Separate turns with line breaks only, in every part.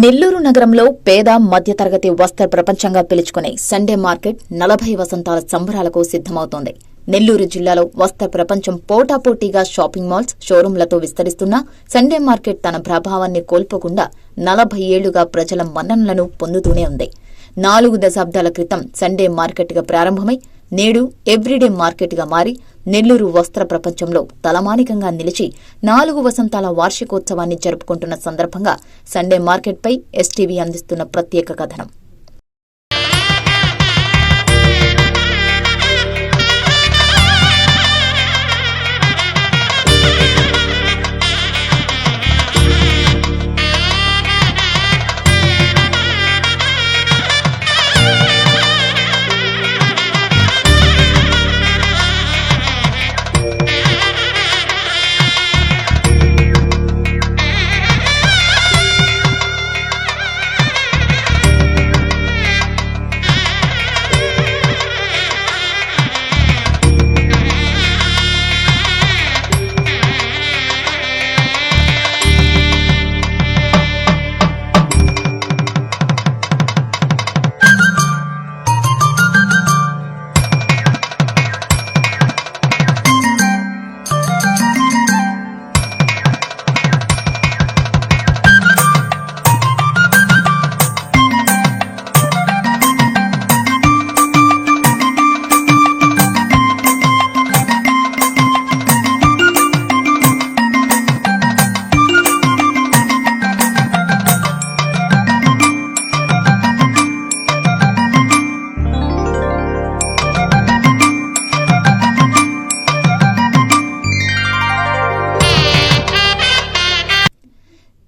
నెల్లూరు నగరంలో పేద మధ్యతరగతి వస్త్ర ప్రపంచంగా పిలుచుకునే సండే మార్కెట్ 40 వసంతాల సంబరాలకు సిద్దమవుతోంది. నెల్లూరు జిల్లాలో వస్త్ర ప్రపంచం పోటాపోటీగా షాపింగ్ మాల్స్, షోరూంలతో విస్తరిస్తున్నా సండే మార్కెట్ తన ప్రభావాన్ని కోల్పోకుండా 40 ఏళ్లుగా ప్రజల మన్ననలను పొందుతూనే ఉంది. 4 దశాబ్దాల క్రితం సండే మార్కెట్గా ప్రారంభమై నేడు ఎవ్రీడే మార్కెట్గా మారి నెల్లూరు వస్త్ర ప్రపంచంలో తలమానికంగా నిలిచి 4 వసంతాల వార్షికోత్సవాన్ని జరుపుకుంటున్న సందర్భంగా సండే మార్కెట్పై ఎస్టీవీ అందిస్తున్న ప్రత్యేక కథనం.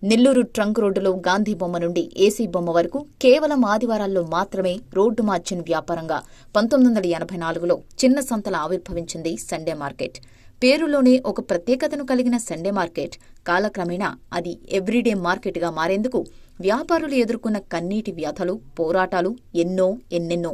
నెల్లూరు ట్రంక్ రోడ్డులో గాంధీ బొమ్మ నుండి ఏసీ బొమ్మ వరకు కేవలం ఆదివారాల్లో మాత్రమే రోడ్డు మార్చిన వ్యాపారంగా 1984లో చిన్న సంతల ఆవిర్భవించింది సండే మార్కెట్. పేరులోనే ఒక ప్రత్యేకతను కలిగిన సండే మార్కెట్ కాలక్రమేణా అది ఎవ్రీడే మార్కెట్గా మారేందుకు వ్యాపారులు ఎదుర్కొన్న కన్నీటి వ్యధలు, పోరాటాలు ఎన్నెన్నో.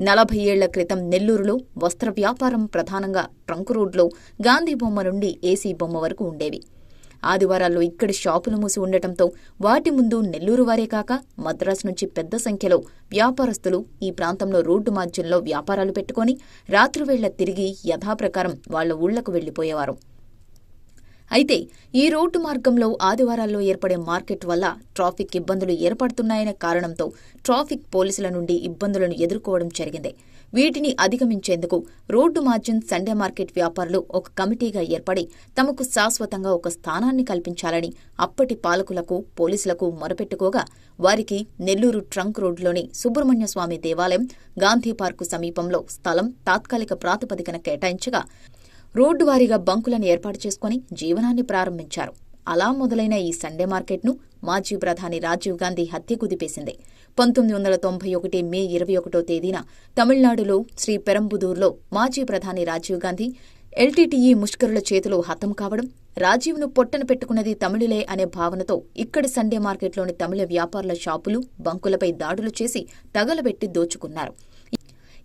నలభై ఏళ్ల క్రితం నెల్లూరులో వస్త్ర వ్యాపారం ప్రధానంగా ట్రంక్ రోడ్లో గాంధీ బొమ్మ నుండి ఏసీ బొమ్మ వరకు ఉండేవి. ఆదివారాల్లో ఇక్కడి షాపులు మూసి ఉండటంతో వాటి ముందు నెల్లూరు వారే కాక మద్రాసు నుంచి పెద్ద సంఖ్యలో వ్యాపారస్తులు ఈ ప్రాంతంలో రోడ్డు మధ్యంలో వ్యాపారాలు పెట్టుకుని రాత్రివేళ్ల తిరిగి యథాప్రకారం వాళ్ల ఊళ్లకు వెళ్లిపోయేవారు. అయితే ఈ రోడ్డు మార్గంలో ఆదివారాల్లో ఏర్పడే మార్కెట్ వల్ల ట్రాఫిక్ ఇబ్బందులు ఏర్పడుతున్నాయనే కారణంతో ట్రాఫిక్ పోలీసుల నుండి ఇబ్బందులను ఎదుర్కోవడం జరిగింది. వీటిని అధిగమించేందుకు రోడ్డు మార్జిన్ సండే మార్కెట్ వ్యాపారులు ఒక కమిటీగా ఏర్పడి తమకు శాశ్వతంగా ఒక స్థానాన్ని కల్పించాలని అప్పటి పాలకులకు, పోలీసులకు మొరపెట్టుకోగా వారికి నెల్లూరు ట్రంక్ రోడ్డులోని సుబ్రహ్మణ్య స్వామి దేవాలయం, గాంధీ పార్కు సమీపంలో స్థలం తాత్కాలిక ప్రాతిపదికన కేటాయించగా రోడ్డు వారీగా బంకులను ఏర్పాటు చేసుకుని జీవనాన్ని ప్రారంభించారు. అలా మొదలైన ఈ సండే మార్కెట్ను మాజీ ప్రధాని రాజీవ్ గాంధీ హత్య కుదిపేసింది. 1991 మే 21వ తేదీన తమిళనాడులో శ్రీ పెరంబుదూర్లో మాజీ ప్రధాని రాజీవ్ గాంధీ ఎల్టీటీఈ ముష్కరుల చేతిలో హతం కావడం, రాజీవ్ను పొట్టన పెట్టుకున్నది తమిళులే అనే భావనతో ఇక్కడి సండే మార్కెట్లోని తమిళ వ్యాపారుల షాపులు, బంకులపై దాడులు చేసి తగలబెట్టి దోచుకున్నారు.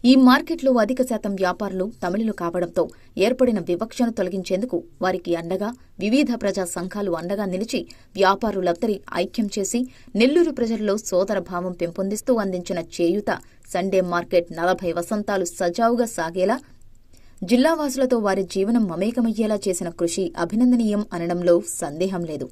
ఈ మార్కెట్లో అధిక శాతం వ్యాపారులు తమిళులు కావడంతో ఏర్పడిన వివక్షను తొలగించేందుకు వారికి అండగా వివిధ ప్రజా సంఘాలు అండగా నిలిచి వ్యాపారులందరి ఐక్యం చేసి నెల్లూరు ప్రజల్లో సోదరభావం పెంపొందిస్తూ అందించిన చేయూత సండే మార్కెట్ 40 వసంతాలు సజావుగా సాగేలా జిల్లావాసులతో వారి జీవనం మమేకమయ్యేలా చేసిన కృషి అభినందనీయం అనడంలో సందేహం లేదు.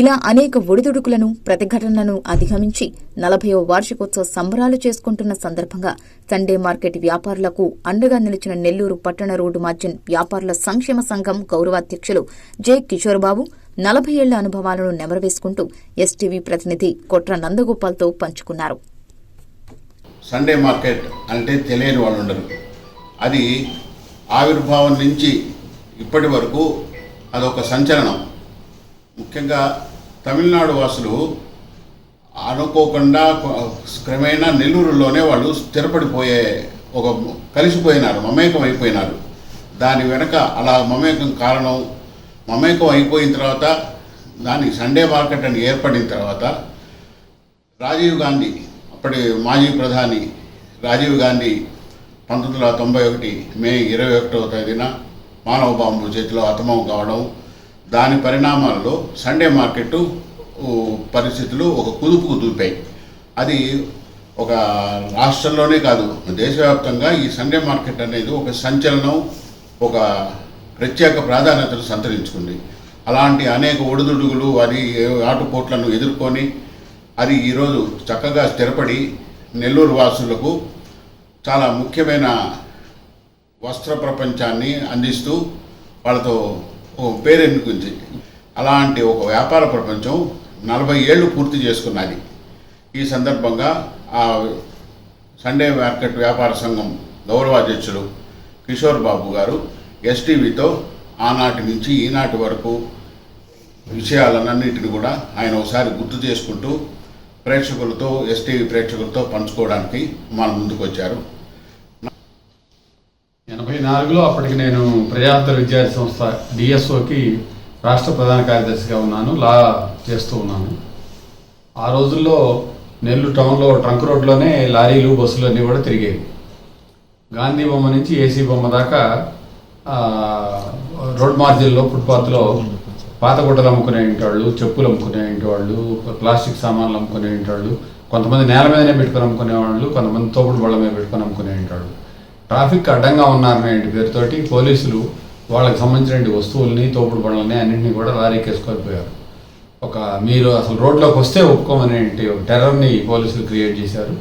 ఇలా అనేక ఒడిదుడుకులను, ప్రతిఘటనలను అధిగమించి 40వ వార్షికోత్సవ సంబరాలు చేసుకుంటున్న సందర్భంగా సండే మార్కెట్ వ్యాపారులకు అండగా నిలిచిన నెల్లూరు పట్టణ రోడ్డు మార్జిన్ వ్యాపారుల సంక్షేమ సంఘం గౌరవాధ్యక్షులు జె కిషోర్బాబు 40 ఏళ్ల అనుభవాలను నెమరవేసుకుంటూ ఎస్టీవీ ప్రతినిధి కొట్ర నందగోపాల్తో పంచుకున్నారు.
సండే మార్కెట్ అంటే తెలియని వాళ్ళు ఉండరు. అది ఆవిర్భావం నుంచి ఇప్పటి వరకు అదొక సంచలనం. ముఖ్యంగా తమిళనాడు వాసులు అనుకోకుండా క్రమేణా నెల్లూరులోనే వాళ్ళు స్థిరపడిపోయే కలిసిపోయినారు, మమేకం అయిపోయినారు. దాని వెనక అలా మమేకం అయిపోయిన తర్వాత దానికి సండే మార్కెట్ అని ఏర్పడిన తర్వాత రాజీవ్ గాంధీ, అప్పటి మాజీ ప్రధాని రాజీవ్ గాంధీ 1991 మే 21వ తేదీన మానవ బాంబు చేతిలో హతమం కావడం, దాని పరిణామాల్లో సండే మార్కెట్ పరిస్థితులు ఒక కుదుపుకు దూపాయి. అది ఒక రాష్ట్రంలోనే కాదు, దేశవ్యాప్తంగా ఈ సండే మార్కెట్ అనేది ఒక సంచలనం, ఒక ప్రత్యేక ప్రాధాన్యతను సంతరించుకుంది. అలాంటి అనేక ఒడిదుడుగులు, అది ఆటుపోట్లను ఎదుర్కొని అది ఈరోజు చక్కగా స్థిరపడి నెల్లూరు వాసులకు చాలా ముఖ్యమైన వస్త్ర ప్రపంచాన్ని అందిస్తూ వాళ్ళతో పేరెన్నుకుంది. అలాంటి ఒక వ్యాపార ప్రపంచం 40 ఏళ్ళు పూర్తి చేసుకున్నది. ఈ సందర్భంగా ఆ సండే మార్కెట్ వ్యాపార సంఘం గౌరవాధ్యక్షులు కిషోర్ బాబు గారు ఎస్టీవీతో ఆనాటి నుంచి ఈనాటి వరకు విషయాలన్నింటినీ కూడా ఆయన ఒకసారి గుర్తు చేసుకుంటూ ప్రేక్షకులతో, ఎస్టీవీ ప్రేక్షకులతో పంచుకోవడానికి మన ముందుకు వచ్చారు.
84లో అప్పటికి నేను ప్రజాంతర విద్యార్థి సంస్థ డిఎస్ఓకి రాష్ట్ర ప్రధాన కార్యదర్శిగా ఉన్నాను, లా చేస్తూ ఉన్నాను. ఆ రోజుల్లో నెల్లూరు టౌన్లో ట్రంక్ రోడ్లోనే లారీలు బస్సులు అన్నీ కూడా తిరిగేవి. గాంధీ బొమ్మ నుంచి ఏసీ బొమ్మ దాకా రోడ్ మార్జిన్లో ఫుట్పాత్లో పాత గుడ్డలు అమ్ముకునే వాళ్ళు, చెప్పులు అమ్ముకునే వాళ్ళు, ప్లాస్టిక్ సామాన్లు అమ్ముకునే వాళ్ళు, కొంతమంది నేల మీదనే పెట్టుకొని అమ్ముకునేవాళ్ళు, కొంతమంది తోపుడు బళ్ళ మీద పెట్టుకొని అమ్ముకునే వాళ్ళు. ట్రాఫిక్ అడ్డంగా ఉన్నారనే పేరుతోటి పోలీసులు వాళ్ళకి సంబంధించిన వస్తువుల్ని, తోపుడు బళ్ళని అన్నింటినీ కూడా లారీకేసుకొని పోయారు. మీరు అసలు రోడ్లోకి వస్తే ఒప్పుకోమనేంటి ఒక టెర్రర్ని పోలీసులు క్రియేట్ చేశారు.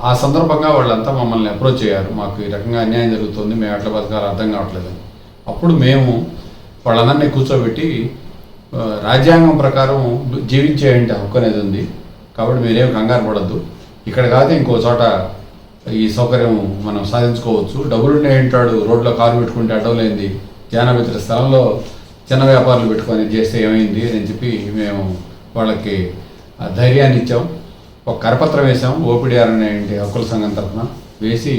ఆ సందర్భంగా వాళ్ళంతా మమ్మల్ని అప్రోచ్ అయ్యారు, మాకు ఈ రకంగా అన్యాయం జరుగుతుంది, మేము ఎట్లా బతకాలో అర్థం కావట్లేదని. అప్పుడు మేము వాళ్ళందరినీ కూర్చోబెట్టి రాజ్యాంగం ప్రకారం జీవించేయంటే హక్కు అనేది ఉంది, కాబట్టి మీరేం కంగారు పడద్దు, ఇక్కడ కాదు ఇంకో చోట ఈ సౌకర్యం మనం సాధించుకోవచ్చు. డబ్బులు ఉన్నాయంటాడు, రోడ్లో కారు పెట్టుకుంటే అడ్డలేంది, జానమిత్ర స్థలంలో చిన్న వ్యాపారులు పెట్టుకొని చేస్తే ఏమైంది అని చెప్పి మేము వాళ్ళకి ధైర్యాన్ని ఇచ్చాం. ఒక కరపత్రం వేసాం, ఓపీడీఆర్ అనేంటి హక్కుల సంఘం తరఫున వేసి,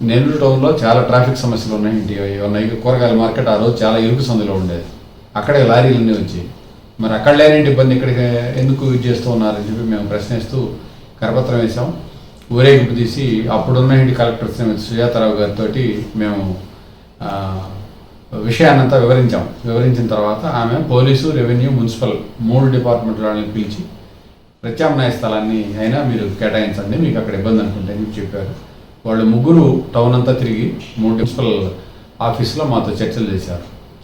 నెల్లూరు టౌన్లో చాలా ట్రాఫిక్ సమస్యలు ఉన్నాయి. కూరగాయల మార్కెట్ ఆ రోజు చాలా ఇరుకు సందులో ఉండేది, అక్కడే లారీలన్నీ వచ్చి, మరి అక్కడ లేని ఇబ్బంది ఇక్కడికి ఎందుకు ఇది చేస్తూ ఉన్నారని చెప్పి మేము ప్రశ్నిస్తూ కరపత్రం వేసాం. ఊరేగింపు తీసి అప్పుడున్న కలెక్టర్ శ్రీమతి సుజాతారావు గారితో మేము విషయాన్నంతా వివరించిన తర్వాత ఆమె పోలీసు, రెవెన్యూ, మున్సిపల్ 3 డిపార్ట్మెంట్ వాళ్ళని పిలిచి ప్రత్యామ్నాయ స్థలాన్ని అయినా మీరు కేటాయించండి, మీకు అక్కడ ఇబ్బంది అనుకుంటే అని చెప్పారు. వాళ్ళు ముగ్గురు టౌన్ అంతా తిరిగి 3 మున్సిపల్ ఆఫీస్లో మాతో చర్చలు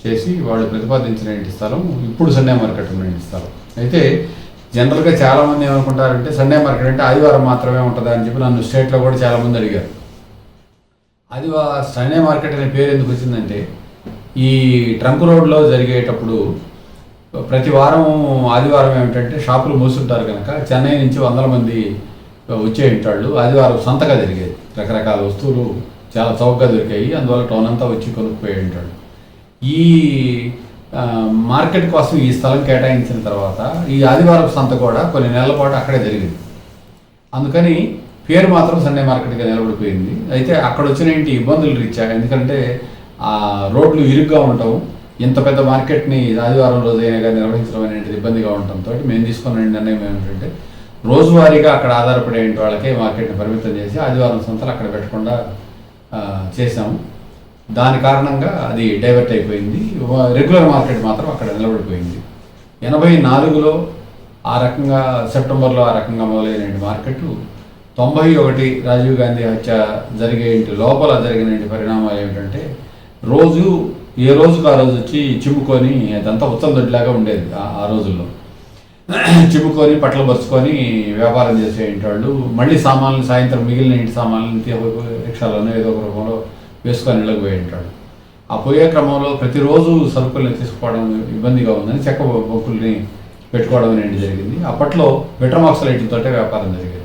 చేసి వాళ్ళు ప్రతిపాదించిన స్థలం ఇప్పుడు సండే మార్కెట్ ఉన్న స్థలం. అయితే జనరల్గా చాలామంది ఏమనుకుంటారంటే సండే మార్కెట్ అంటే ఆదివారం మాత్రమే ఉంటుందా అని చెప్పి నన్ను స్టేట్లో కూడా చాలామంది అడిగారు. సండే మార్కెట్ అనే పేరు ఎందుకు వచ్చిందంటే, ఈ ట్రంక్ రోడ్లో జరిగేటప్పుడు ప్రతి వారం ఆదివారం ఏమిటంటే షాపులు మూసుంటారు కనుక చెన్నై నుంచి 100 మంది వచ్చే ఉంటాళ్ళు. ఆదివారం సంతగా జరిగేది, రకరకాల వస్తువులు చాలా చౌకగా దొరికాయి, అందువల్ల టౌన్ అంతా వచ్చి కొనుక్కుపోయి ఉంటాడు. ఈ మార్కెట్ కోసం ఈ స్థలం కేటాయించిన తర్వాత ఈ ఆదివారం సంత కూడా కొన్ని నెలల పాటు అక్కడే జరిగింది. అందుకని పేరు మాత్రం సండే మార్కెట్గా నిలబడిపోయింది. అయితే అక్కడ వచ్చిన ఇబ్బందులు రీత్యా, ఎందుకంటే ఆ రోడ్లు ఇరుగ్గా ఉండటం, ఇంత పెద్ద మార్కెట్ని ఆదివారం రోజు అయినా నిర్వహించడం అనేది ఇబ్బందిగా ఉండటంతో మేము తీసుకున్న నిర్ణయం ఏమిటంటే, రోజువారీగా అక్కడ ఆధారపడే వాళ్ళకే మార్కెట్ని పరిమితం చేసి ఆదివారం సంతలు అక్కడ పెట్టకుండా చేసాము. దాని కారణంగా అది డైవర్ట్ అయిపోయింది. రెగ్యులర్ మార్కెట్ మాత్రం అక్కడ నిలబడిపోయింది. 84లో ఆ రకంగా, సెప్టెంబర్లో ఆ రకంగా మొదలైన మార్కెట్ 91 రాజీవ్ గాంధీ హత్య జరిగే లోపల జరిగిన పరిణామాలు ఏమిటంటే, ఏ రోజుకు ఆ రోజు వచ్చి చిమ్ముకొని, అదంతా ఉత్తల దొడ్డిలాగా ఉండేది ఆ రోజుల్లో, చిమ్ముకొని పట్టలు పరుచుకొని వ్యాపారం చేసే వాళ్ళు మళ్ళీ సామాన్లు సాయంత్రం మిగిలిన సామాన్లు రిక్షాలోనో ఏదో ఒక రూపంలో వేసుకొని వెళ్ళకపోయి ఉంటాడు. ఆ పోయే క్రమంలో ప్రతిరోజు సరుకుల్ని తీసుకోవడం ఇబ్బందిగా ఉందని చెక్క బొక్కుల్ని పెట్టుకోవడం అనేది జరిగింది. అప్పట్లో మెట్రోమాక్సలైట్లతో వ్యాపారం జరిగేది.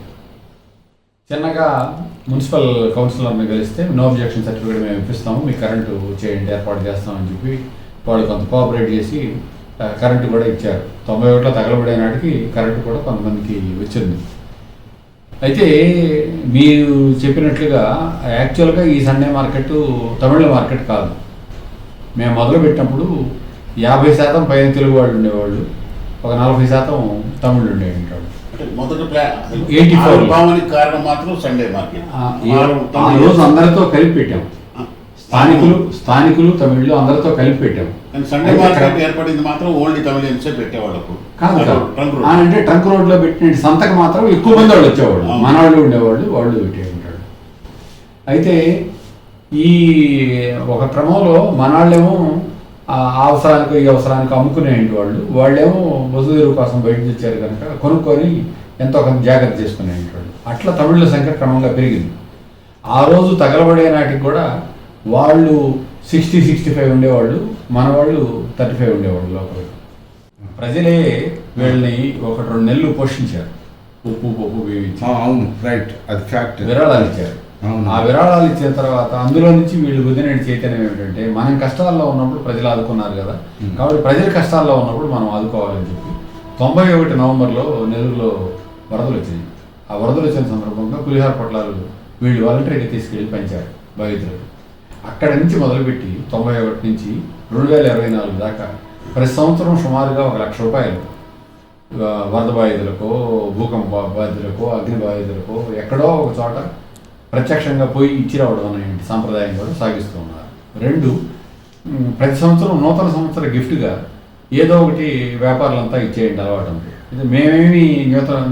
చిన్నగా మున్సిపల్ కౌన్సిలర్ని కలిస్తే నో అబ్జెక్షన్ సర్టిఫికేట్ మేము ఇప్పిస్తాము, మీకు కరెంటు చేయండి, ఏర్పాటు చేస్తామని చెప్పి వాళ్ళు కొంత కోఆపరేట్ చేసి కరెంటు కూడా ఇచ్చారు. 91లో తగలబడే నాటికి కరెంటు కూడా కొంతమందికి వచ్చింది. అయితే మీరు చెప్పినట్లుగా యాక్చువల్గా ఈ సండే మార్కెట్ తమిళ మార్కెట్ కాదు. మేము మొదలుపెట్టినప్పుడు 50% పైన తెలుగు వాళ్ళు ఉండేవాళ్ళు, ఒక 40% తమిళులు ఉండేవాళ్ళు.
మొదటి
84
కారణం మాత్రం సండే మార్కెట్.
ఆ రోజు అందరితో కలిపి పెట్టాం, స్థానికులు తమిళులు అందరితో కలిపి పెట్టాం.
సండే మార్కెట్ ఏర్పడింది మాత్రం ఓన్లీ తమిళన్సే పెట్టేవాళ్ళకు
కాదు. అంటే ట్రంక్ రోడ్లో పెట్టిన సంతకు మాత్రం ఎక్కువ మంది వాళ్ళు వచ్చేవాళ్ళు, మన వాళ్ళు ఉండేవాళ్ళు, వాళ్ళు పెట్టేవాళ్ళు. అయితే ఈ ఒక క్రమంలో మన వాళ్ళేమో ఆ అవసరానికి ఈ అవసరానికి అమ్ముకునే వాళ్ళేమో వసూలు కోసం బయట తెచ్చారు కనుక కొనుక్కొని ఎంతో కొంత జాగ్రత్త చేసుకునేవాళ్ళు. అట్లా తమిళ సంఖ్య క్రమంగా పెరిగింది. ఆ రోజు తగలబడే నాటికి కూడా వాళ్ళు 60-65 ఉండేవాళ్ళు, మన వాళ్ళు 35 ఉండేవాళ్ళు లోపల. ప్రజలే వీళ్ళని 1-2 నెలలు పోషించారు, ఉప్పు పప్పు వేయించి.
అవును, రైట్, అది ఫ్యాక్ట్.
విరాళాలు ఇచ్చారు. ఆ విరాళాలు ఇచ్చిన తర్వాత అందులో నుంచి వీళ్ళు వదిలేని చైతన్యం ఏమిటంటే, మనం కష్టాల్లో ఉన్నప్పుడు ప్రజలు ఆదుకున్నారు కదా, కాబట్టి ప్రజలు కష్టాల్లో ఉన్నప్పుడు మనం ఆదుకోవాలని చెప్పి 91 నవంబర్లో నెల్లూరులో వరదలు వచ్చినాయి. ఆ వరదలు వచ్చిన సందర్భంగా పులిహార పొట్లాలు వీళ్ళు వాలంటరీగా తీసుకెళ్ళి పంచారు బాధితులకు. అక్కడి నుంచి మొదలుపెట్టి 91 నుంచి 2024 దాకా ప్రతి సంవత్సరం సుమారుగా 1 లక్ష రూపాయలు వరద బాధితులకో, భూకంప బాధితులకో, అగ్ని బాధితులకో ఎక్కడో ఒక చోట ప్రత్యక్షంగా పోయి ఇచ్చి రావడం అనే సాంప్రదాయం కూడా సాగిస్తూ ఉన్నారు. 2, ప్రతి సంవత్సరం నూతన సంవత్సర గిఫ్ట్గా ఏదో ఒకటి వ్యాపారులంతా ఇచ్చేయండి అలవాటు ఉంది. ఇది మేమేమి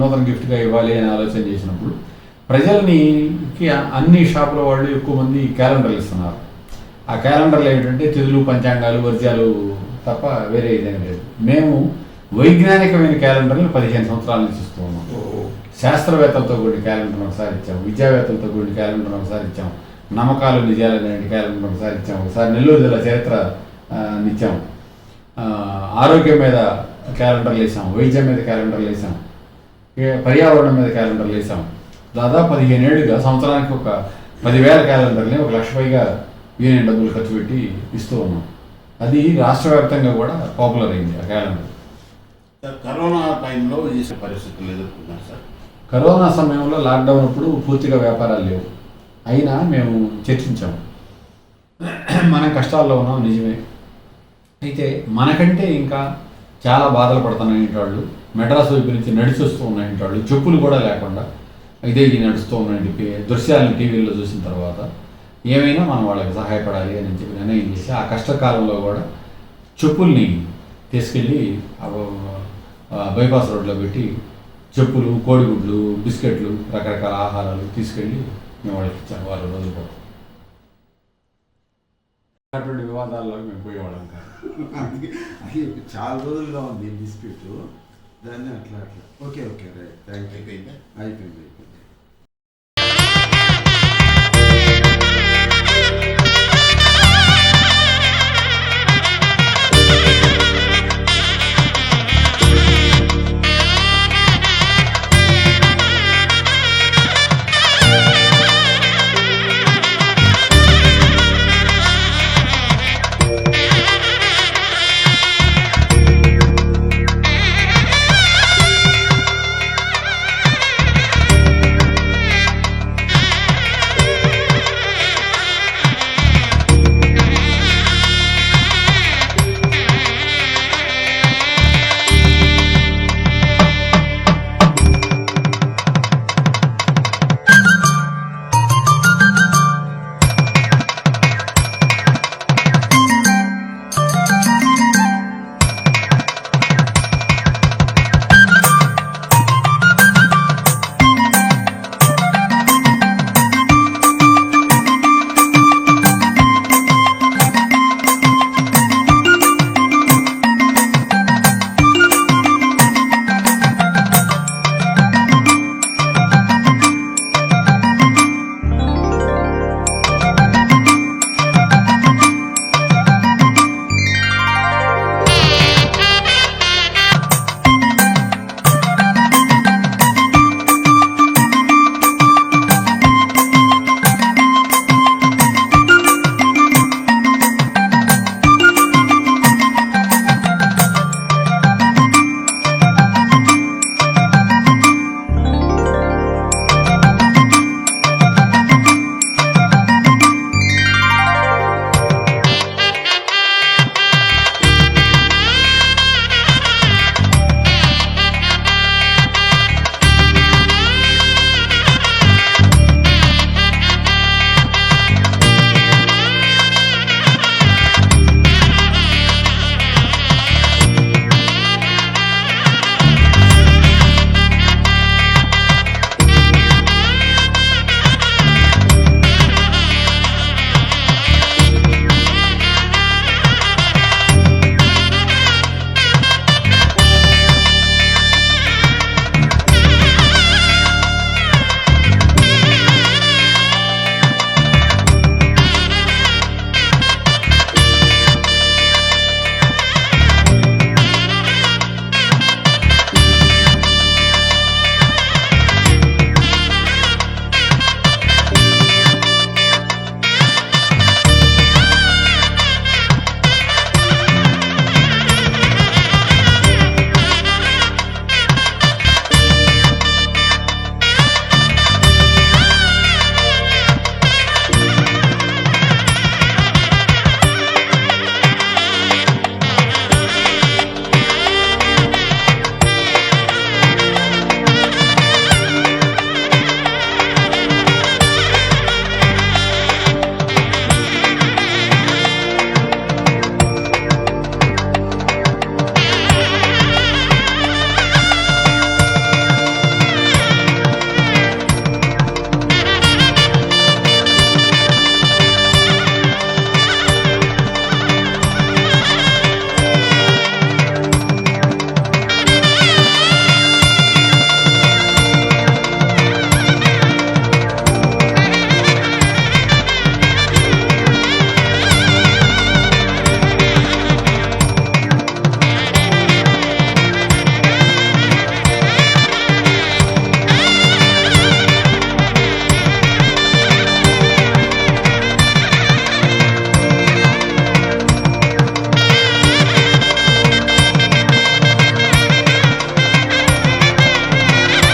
నూతన గిఫ్ట్గా ఇవ్వాలి అని ఆలోచన చేసినప్పుడు ప్రజల్ని అన్ని షాపుల వాళ్ళు ఎక్కువ మంది క్యాలెండర్లు ఇస్తున్నారు. ఆ క్యాలెండర్లు ఏమిటంటే తిథులు, పంచాంగాలు, వర్జ్యాలు తప్ప వేరే ఇదేం లేదు. మేము వైజ్ఞానికమైన క్యాలెండర్లు 15 సంవత్సరాల నుంచి ఇస్తూ ఉన్నాం. శాస్త్రవేత్తలతో కూడిన క్యాలెండర్ ఒకసారి ఇచ్చాము, విద్యావేత్తలతో కూడిన క్యాలెండర్ ఒకసారి ఇచ్చాము, నమ్మకాలు నిజాలు అనే క్యాలెండర్ ఒకసారి ఇచ్చాము, ఒకసారి నెల్లూరు జిల్లా చరిత్ర ఇచ్చాము, ఆరోగ్యం మీద క్యాలెండర్లు వేసాం, వైద్యం మీద క్యాలెండర్లు వేసాం, పర్యావరణం మీద క్యాలెండర్లు వేసాం. దాదాపు 15 ఏళ్ళుగా సంవత్సరానికి ఒక 10,000 క్యాలెండర్ని 1,00,000 పైగా యూనియన్ డబ్బులు ఖర్చు పెట్టి ఇస్తూ ఉన్నాం. అది రాష్ట్ర వ్యాప్తంగా కూడా పాపులర్ అయింది ఆ క్యాలెండర్.
సార్, కరోనా టైంలో ఈ పరిస్థితులు ఎదుర్కొన్నారు సార్.
కరోనా సమయంలో లాక్డౌన్ అప్పుడు పూర్తిగా వ్యాపారాలు లేవు. అయినా మేము చర్చించాము. మనం కష్టాల్లో ఉన్నాం నిజమే, అయితే మనకంటే ఇంకా చాలా బాధలు పడుతున్నాయి వాళ్ళు, మెడ్రాస్ వైపు నుంచి నడిచి వస్తూ ఉన్నాయి వాళ్ళు, చెప్పులు కూడా లేకుండా ఇదే నడుస్తూ ఉన్నాయని చెప్పి దృశ్యాలను టీవీల్లో చూసిన తర్వాత ఏమైనా మనం వాళ్ళకి సహాయపడాలి అని చెప్పి నిర్ణయం చేసి ఆ కష్టకాలంలో కూడా చెప్పుల్ని తీసుకెళ్ళి బైపాస్ రోడ్లో పెట్టి చెప్పులు, కోడిగుడ్లు, బిస్కెట్లు, రకరకాల ఆహారాలు తీసుకెళ్ళి మేము వాళ్ళకి ఇచ్చాము. వాళ్ళు రోజుల పాటు అటువంటి వివాదాల్లో మేము పోయేవాళ్ళం కాదు.
అది చాలా రోజులుగా ఉంది డిస్ప్యూట్, దాన్ని అట్లా ఓకే రైట్, థ్యాంక్ యూ, అయిపోయింది.